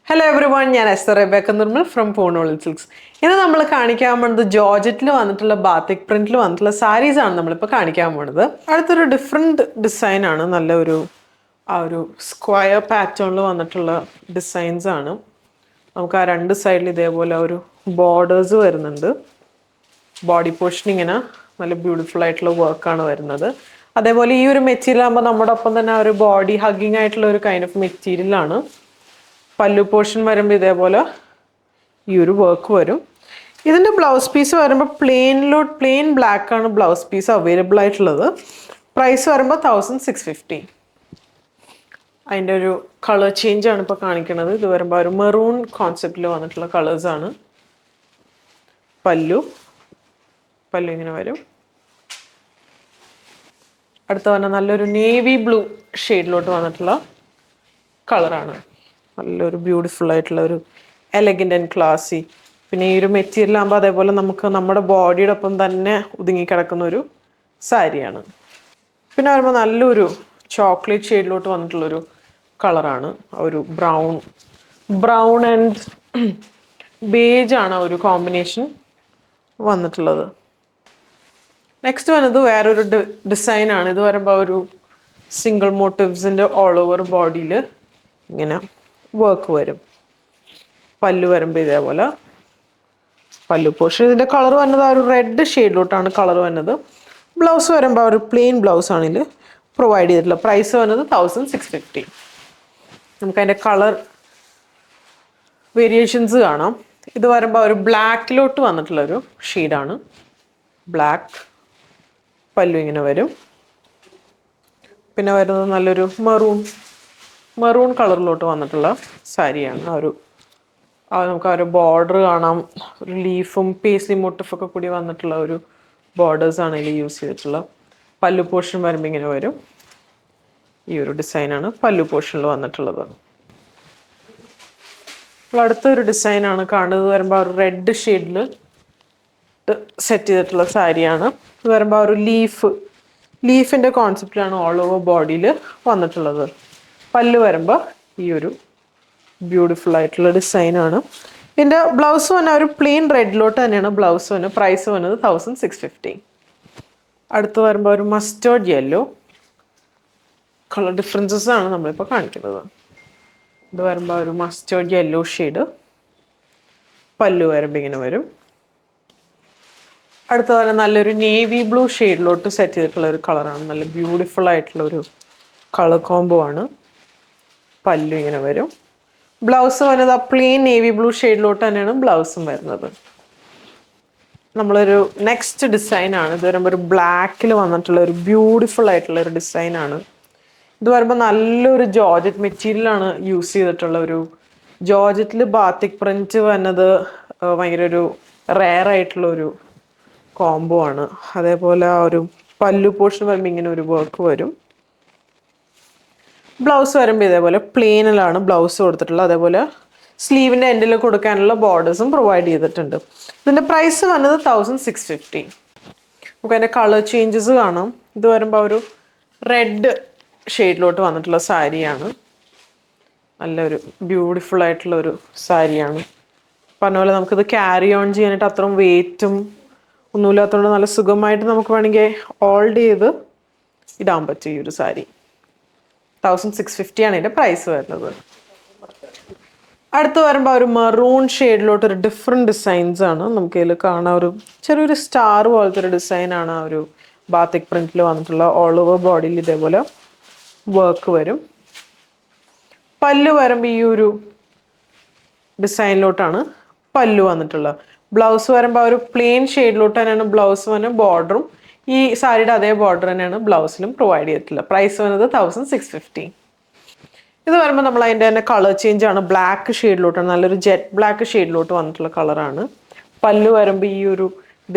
Hello everyone, ഞാൻ Esther Rebecca Nirmal from പൂർണ്ണോളിൽ silks. ഇന്ന് നമ്മൾ കാണിക്കാൻ പോകുന്നത് ജോർജറ്റിൽ വന്നിട്ടുള്ള ബാത്തിക് പ്രിന്റിൽ വന്നിട്ടുള്ള സാരീസ് ആണ് നമ്മളിപ്പോൾ കാണിക്കാൻ പോകുന്നത്. അടുത്തൊരു ഡിഫറെൻറ്റ് ഡിസൈനാണ്, നല്ല ഒരു സ്ക്വയർ പാറ്റേണിൽ വന്നിട്ടുള്ള ഡിസൈൻസ് ആണ്. നമുക്ക് ആ രണ്ട് സൈഡിൽ ഇതേപോലെ ഒരു ബോർഡേഴ്സ് വരുന്നുണ്ട്. ബോഡി പോർഷൻ ഇങ്ങനെ നല്ല ബ്യൂട്ടിഫുൾ ആയിട്ടുള്ള വർക്കാണ് വരുന്നത്. അതേപോലെ ഈ ഒരു മെറ്റീരിയൽ ആകുമ്പോൾ നമ്മുടെ ഒപ്പം തന്നെ ഒരു ബോഡി ഹഗ്ഗിങ് ആയിട്ടുള്ള ഒരു കൈൻഡ് ഓഫ് മെറ്റീരിയലാണ്. പല്ലു പോർഷൻ വരുമ്പോൾ ഇതേപോലെ ഈ ഒരു വർക്ക് വരും. ഇതിൻ്റെ ബ്ലൗസ് പീസ് വരുമ്പോൾ പ്ലെയിൻ ബ്ലാക്ക് ആണ് ബ്ലൗസ് പീസ് അവൈലബിൾ ആയിട്ടുള്ളത്. പ്രൈസ് വരുമ്പോൾ 1650. അതിൻ്റെ ഒരു കളർ ചേഞ്ച് ആണ് ഇപ്പോൾ കാണിക്കുന്നത്. ഇത് വരുമ്പോൾ ഒരു മെറൂൺ കോൺസെപ്റ്റിൽ വന്നിട്ടുള്ള കളേഴ്സാണ്. പല്ലു ഇങ്ങനെ വരും. അടുത്ത പറഞ്ഞാൽ നല്ലൊരു നേവി ബ്ലൂ ഷെയ്ഡിലോട്ട് വന്നിട്ടുള്ള കളറാണ്. നല്ലൊരു ബ്യൂട്ടിഫുൾ ആയിട്ടുള്ള ഒരു എലഗൻ്റ് ആൻഡ് ക്ലാസി. പിന്നെ ഈ ഒരു മെറ്റീരിയൽ ആകുമ്പോൾ അതേപോലെ നമുക്ക് നമ്മുടെ ബോഡിയുടെ ഒപ്പം തന്നെ ഒതുങ്ങിക്കിടക്കുന്ന ഒരു സാരിയാണ്. പിന്നെ വരുമ്പോൾ നല്ലൊരു ചോക്ലേറ്റ് ഷെയ്ഡിലോട്ട് വന്നിട്ടുള്ളൊരു കളറാണ്. ഒരു ബ്രൗൺ ആൻഡ് ബേജ് ആണ് ഒരു കോമ്പിനേഷൻ വന്നിട്ടുള്ളത്. നെക്സ്റ്റ് വന്നത് വേറൊരു ഡിസൈനാണ്. ഇത് വരുമ്പോൾ ഒരു സിംഗിൾ മോട്ടീവ്സിൻ്റെ ഓൾ ഓവർ ബോഡിയിൽ ഇങ്ങനെ വർക്ക് വരും. പല്ലു വരുമ്പോൾ ഇതേപോലെ പല്ലു പോർഷൻ. ഇതിൻ്റെ കളർ വന്നത് ആ ഒരു റെഡ് ഷെയ്ഡിലോട്ടാണ് കളർ വന്നത്. ബ്ലൗസ് വരുമ്പോൾ ആ ഒരു പ്ലെയിൻ ബ്ലൗസ് ആണിതിൽ പ്രൊവൈഡ് ചെയ്തിട്ടുള്ളത്. പ്രൈസ് വന്നത് 1650. നമുക്ക് അതിൻ്റെ കളർ വേരിയേഷൻസ് കാണാം. ഇത് വരുമ്പോൾ ഒരു ബ്ലാക്കിലോട്ട് വന്നിട്ടുള്ളൊരു ഷെയ്ഡാണ്. ബ്ലാക്ക് പല്ലു ഇങ്ങനെ വരും. പിന്നെ വരുന്നത് നല്ലൊരു മെറൂൺ കളറിലോട്ട് വന്നിട്ടുള്ള സാരിയാണ്. നമുക്ക് ആ ഒരു ബോർഡർ കാണാം. ഒരു ലീഫും പേസ്ലി മോട്ടിഫൊക്കെ കൂടി വന്നിട്ടുള്ള ഒരു ബോർഡേഴ്സാണ് ഇതിൽ യൂസ് ചെയ്തിട്ടുള്ള. പല്ലു പോർഷൻ വരുമ്പോൾ ഇങ്ങനെ വരും. ഈ ഒരു ഡിസൈനാണ് പല്ലു പോർഷനിൽ വന്നിട്ടുള്ളത്. അപ്പോൾ അടുത്തൊരു ഡിസൈനാണ് കാണുന്നത്. വരുമ്പോൾ ഒരു റെഡ് ഷെയ്ഡിൽ സെറ്റ് ചെയ്തിട്ടുള്ള സാരിയാണ്. ഇത് വരുമ്പോൾ ഒരു ലീഫിൻ്റെ കോൺസെപ്റ്റിലാണ് ഓൾ ഓവർ ബോഡിയിൽ വന്നിട്ടുള്ളത്. പല്ല് വരുമ്പോൾ ഈ ഒരു ബ്യൂട്ടിഫുൾ ആയിട്ടുള്ള ഡിസൈനാണ്. ഇതിൻ്റെ ബ്ലൗസ് വന്ന ഒരു പ്ലെയിൻ റെഡിലോട്ട് തന്നെയാണ് ബ്ലൗസ് വന്നത്. പ്രൈസ് വന്നത് 1650. അടുത്ത് വരുമ്പോൾ ഒരു മസ്റ്റേർഡ് യെല്ലോ കളർ ഡിഫറൻസസ് ആണ് നമ്മളിപ്പോൾ കാണിക്കുന്നത്. ഇത് വരുമ്പോൾ ഒരു മസ്റ്റേർഡ് യെല്ലോ ഷെയ്ഡ്. പല്ലു വരുമ്പോൾ ഇങ്ങനെ വരും. അടുത്ത തന്നെ നല്ലൊരു നേവി ബ്ലൂ ഷെയ്ഡിലോട്ട് സെറ്റ് ചെയ്തിട്ടുള്ള ഒരു കളറാണ്. നല്ല ബ്യൂട്ടിഫുൾ ആയിട്ടുള്ള ഒരു കളർ കോംബോ ആണ്. പല്ലു ഇങ്ങനെ വരും. ബ്ലൗസ് വരുന്നത് ആ പ്ലെയിൻ നേവി ബ്ലൂ ഷെയ്ഡിലോട്ട് തന്നെയാണ് ബ്ലൗസും വരുന്നത്. നമ്മളൊരു നെക്സ്റ്റ് ഡിസൈനാണ്. ഇത് വരുമ്പോൾ ഒരു ബ്ലാക്കിൽ വന്നിട്ടുള്ള ഒരു ബ്യൂട്ടിഫുൾ ആയിട്ടുള്ള ഒരു ഡിസൈനാണ്. ഇത് വരുമ്പോൾ നല്ലൊരു ജോർജറ്റ് മെറ്റീരിയലാണ് യൂസ് ചെയ്തിട്ടുള്ള ഒരു ജോർജറ്റിൽ ബാത്തിക് പ്രിന്റ് വന്നത് ഭയങ്കര ഒരു റെയർ ആയിട്ടുള്ള ഒരു കോംബോ ആണ്. അതേപോലെ ആ ഒരു പല്ലു പോർഷൻ വരുമ്പോൾ ഇങ്ങനെ ഒരു വർക്ക് വരും. ബ്ലൗസ് വരുമ്പോൾ ഇതേപോലെ പ്ലെയിനിലാണ് ബ്ലൗസ് കൊടുത്തിട്ടുള്ളത്. അതേപോലെ സ്ലീവിൻ്റെ എൻഡിൽ കൊടുക്കാനുള്ള ബോർഡേഴ്സും പ്രൊവൈഡ് ചെയ്തിട്ടുണ്ട്. ഇതിൻ്റെ പ്രൈസ് വന്നത് 1650. നമുക്ക് അതിൻ്റെ കളർ ചേഞ്ചസ് കാണാം. ഇത് വരുമ്പോൾ ഒരു റെഡ് ഷെയ്ഡിലോട്ട് വന്നിട്ടുള്ള സാരിയാണ്. നല്ലൊരു ബ്യൂട്ടിഫുൾ ആയിട്ടുള്ള ഒരു സാരിയാണ്. പറഞ്ഞ പോലെ നമുക്കിത് ക്യാരി ഓൺ ചെയ്യാനായിട്ട് അത്രയും വെയിറ്റും ഒന്നുമില്ലാത്തതുകൊണ്ട് നല്ല സുഖമായിട്ട് നമുക്ക് വേണമെങ്കിൽ ഹോൾഡ് ചെയ്ത് ഇടാൻ പറ്റും ഈ ഒരു സാരി. 1650 ആണ് ഇതിൻ്റെ പ്രൈസ് വരുന്നത്. അടുത്ത് വരുമ്പോൾ ഒരു മെറൂൺ ഷെയ്ഡിലോട്ട് ഒരു ഡിഫറെൻറ്റ് ഡിസൈൻസ് ആണ്. നമുക്ക് ഇതിൽ കാണാൻ ഒരു ചെറിയൊരു സ്റ്റാർ പോലത്തെ ഒരു ഡിസൈനാണ് ആ ഒരു ബാത്തിക് പ്രിന്റിൽ വന്നിട്ടുള്ള. ഓൾ ഓവർ ബോഡിയിൽ ഇതേപോലെ വർക്ക് വരും. പല്ലു വരുമ്പോൾ ഈ ഒരു ഡിസൈനിലോട്ടാണ് പല്ലു വന്നിട്ടുള്ളത്. ബ്ലൗസ് വരുമ്പോൾ ഒരു പ്ലെയിൻ ഷെയ്ഡിലോട്ട് തന്നെയാണ് ബ്ലൗസ് വന്ന്. ബോർഡറും ഈ സാരിയുടെ അതേ ബോർഡർ തന്നെയാണ് ബ്ലൗസിലും പ്രൊവൈഡ് ചെയ്തിട്ടുള്ളത്. പ്രൈസ് വന്നത് 1650. ഇത് വരുമ്പോൾ നമ്മൾ അതിൻ്റെ തന്നെ കളർ ചേഞ്ച് ആണ്. ബ്ലാക്ക് ഷെയ്ഡിലോട്ടാണ്, നല്ലൊരു ജെറ്റ് ബ്ലാക്ക് ഷെയ്ഡിലോട്ട് വന്നിട്ടുള്ള കളറാണ്. പല്ലു വരുമ്പോൾ ഈ ഒരു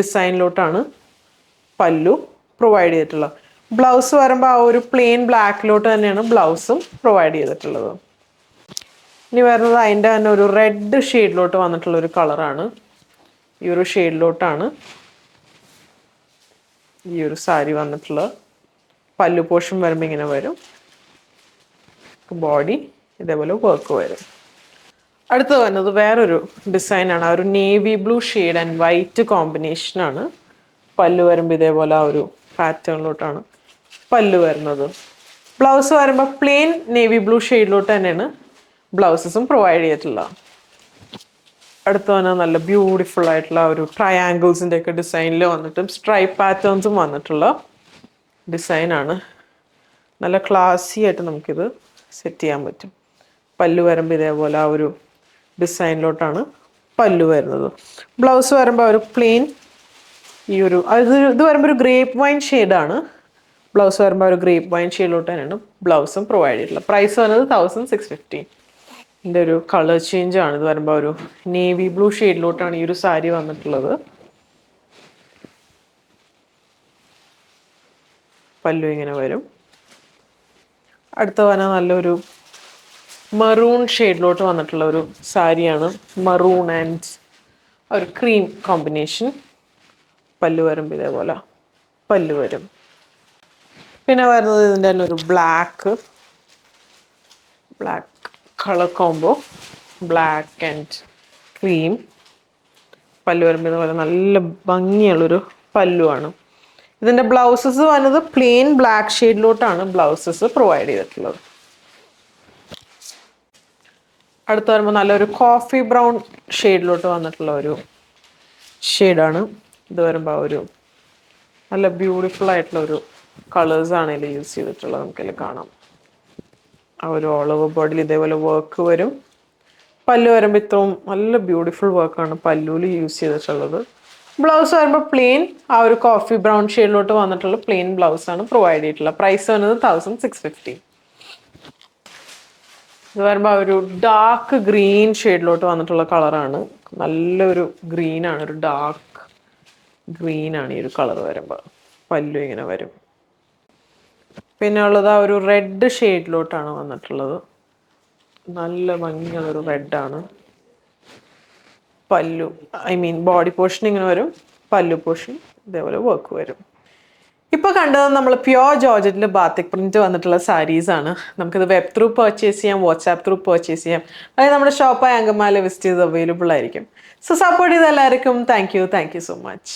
ഡിസൈനിലോട്ടാണ് പല്ലു പ്രൊവൈഡ് ചെയ്തിട്ടുള്ളത്. ബ്ലൗസ് വരുമ്പോൾ ആ ഒരു പ്ലെയിൻ ബ്ലാക്കിലോട്ട് തന്നെയാണ് ബ്ലൗസും പ്രൊവൈഡ് ചെയ്തിട്ടുള്ളത്. ഇനി വരുന്നത് അതിൻ്റെ തന്നെ ഒരു റെഡ് ഷെയ്ഡിലോട്ട് വന്നിട്ടുള്ള ഒരു കളറാണ്. ഈ ഒരു ഷെയ്ഡിലോട്ടാണ് ഈ ഒരു സാരി വന്നിട്ടുള്ളത്. പല്ലു പോർഷൻ വരുമ്പോൾ ഇങ്ങനെ വരും. ബോഡി ഇതേപോലെ വർക്ക് വരും. അടുത്ത് വന്നത് വേറൊരു ഡിസൈനാണ്. ആ ഒരു navy blue shade and white കോമ്പിനേഷനാണ്. പല്ലു വരുമ്പോൾ ഇതേപോലെ ആ ഒരു പാറ്റേണിലോട്ടാണ് പല്ലു വരുന്നത്. ബ്ലൗസ് വരുമ്പോൾ പ്ലെയിൻ നേവി ബ്ലൂ ഷെയ്ഡിലോട്ട് തന്നെയാണ് ബ്ലൗസസും പ്രൊവൈഡ് ചെയ്തിട്ടുള്ളത്. അടുത്ത് വന്നാൽ നല്ല ബ്യൂട്ടിഫുൾ ആയിട്ടുള്ള ഒരു ട്രയാങ്കിൾസിൻ്റെ ഒക്കെ ഡിസൈനിൽ വന്നിട്ടും സ്ട്രൈപ്പ് പാറ്റേൺസും വന്നിട്ടുള്ള ഡിസൈനാണ്. നല്ല ക്ലാസി ആയിട്ട് നമുക്കിത് സെറ്റ് ചെയ്യാൻ പറ്റും. പല്ലു വരുമ്പോൾ ഇതേപോലെ ആ ഒരു ഡിസൈനിലോട്ടാണ് പല്ലു വരുന്നത്. ബ്ലൗസ് വരുമ്പോൾ ഒരു പ്ലെയിൻ ഈ ഒരു ഇത് വരുമ്പോൾ ഒരു ഗ്രേപ്പ് വൈൻ ഷെയ്ഡാണ്. ബ്ലൗസ് വരുമ്പോൾ ഒരു ഗ്രേപ്പ് വൈൻ ഷെയ്ഡിലോട്ട് തന്നെയാണ് ബ്ലൗസും പ്രൊവൈഡ് ചെയ്തിട്ടുള്ളത്. പ്രൈസ് വരുന്നത് 1650. ഇതിൻ്റെ ഒരു കളർ ചേഞ്ച് ആണ്. ഇത് വരുമ്പോൾ ഒരു നേവി ബ്ലൂ ഷെയ്ഡിലോട്ടാണ് ഈ ഒരു സാരി വന്നിട്ടുള്ളത്. പല്ലു ഇങ്ങനെ വരും. അടുത്ത വന്നാൽ നല്ലൊരു മറൂൺ ഷെയ്ഡിലോട്ട് വന്നിട്ടുള്ള ഒരു സാരിയാണ്. മറൂൺ ആൻഡ് ഒരു ക്രീം കോമ്പിനേഷൻ. പല്ലു വരുമ്പോൾ ഇതേപോലെ പല്ലു വരും. പിന്നെ വരുന്നത് ഇതിൻ്റെ തന്നെ ഒരു black colour combo, black and cream. പല്ലു വരുമ്പോൾ ഇതുപോലെ നല്ല ഭംഗിയുള്ളൊരു പല്ലുവാണ്. ഇതിൻ്റെ ബ്ലൗസസ് വന്നത് പ്ലെയിൻ ബ്ലാക്ക് ഷെയ്ഡിലോട്ടാണ് ബ്ലൗസസ് പ്രൊവൈഡ് ചെയ്തിട്ടുള്ളത്. അടുത്ത് വരുമ്പോൾ നല്ലൊരു കോഫി ബ്രൗൺ ഷെയ്ഡിലോട്ട് വന്നിട്ടുള്ള ഒരു ഷെയ്ഡാണ്. ഇത് വരുമ്പോൾ ഒരു നല്ല ബ്യൂട്ടിഫുൾ ആയിട്ടുള്ള ഒരു കളേഴ്സാണ് ഇതിൽ യൂസ് ചെയ്തിട്ടുള്ളത്. നമുക്കതിൽ കാണാം. ആ ഒരു ഓൾ ഓവർ ബോഡിയിൽ ഇതേപോലെ വർക്ക് വരും. പല്ലു വരുമ്പോൾ ഇത്രയും നല്ല ബ്യൂട്ടിഫുൾ വർക്കാണ് പല്ലുവിൽ യൂസ് ചെയ്തിട്ടുള്ളത്. ബ്ലൗസ് വരുമ്പോൾ പ്ലെയിൻ ആ ഒരു കോഫി ബ്രൗൺ ഷെയ്ഡിലോട്ട് വന്നിട്ടുള്ള പ്ലെയിൻ ബ്ലൗസാണ് പ്രൊവൈഡ് ചെയ്തിട്ടുള്ളത്. പ്രൈസ് വരുന്നത് 1650. ഇത് വരുമ്പോൾ ഒരു ഡാർക്ക് ഗ്രീൻ ഷെയ്ഡിലോട്ട് വന്നിട്ടുള്ള കളറാണ്. നല്ലൊരു ഗ്രീനാണ്, ഒരു ഡാർക്ക് ഗ്രീനാണ് ഈ ഒരു കളർ വരുമ്പോൾ. പല്ലു ഇങ്ങനെ വരും. പിന്നെ ഉള്ളത് ആ ഒരു റെഡ് ഷെയ്ഡിലോട്ടാണ് വന്നിട്ടുള്ളത്. നല്ല ഭംഗിയുള്ളൊരു റെഡാണ്. പല്ലു ബോഡി പോർഷൻ ഇങ്ങനെ വരും. പല്ലു പോർഷൻ ഇതേപോലെ വർക്ക് വരും. ഇപ്പോൾ കണ്ടത് നമ്മൾ പ്യോർ ജോർജറ്റിൽ ബാത്തിക് പ്രിന്റ് വന്നിട്ടുള്ള സാരീസാണ്. നമുക്കിത് വെബ് ത്രൂ പർച്ചേസ് ചെയ്യാം, വാട്സാപ്പ് ത്രൂ പർച്ചേസ് ചെയ്യാം. അതായത് നമ്മുടെ ഷോപ്പായ അങ്കമാലി വിസിറ്റ് ചെയ്ത് അവൈലബിൾ ആയിരിക്കും. സോ സപ്പോർട്ട് ചെയ്ത എല്ലാവർക്കും താങ്ക് യു സോ മച്ച്.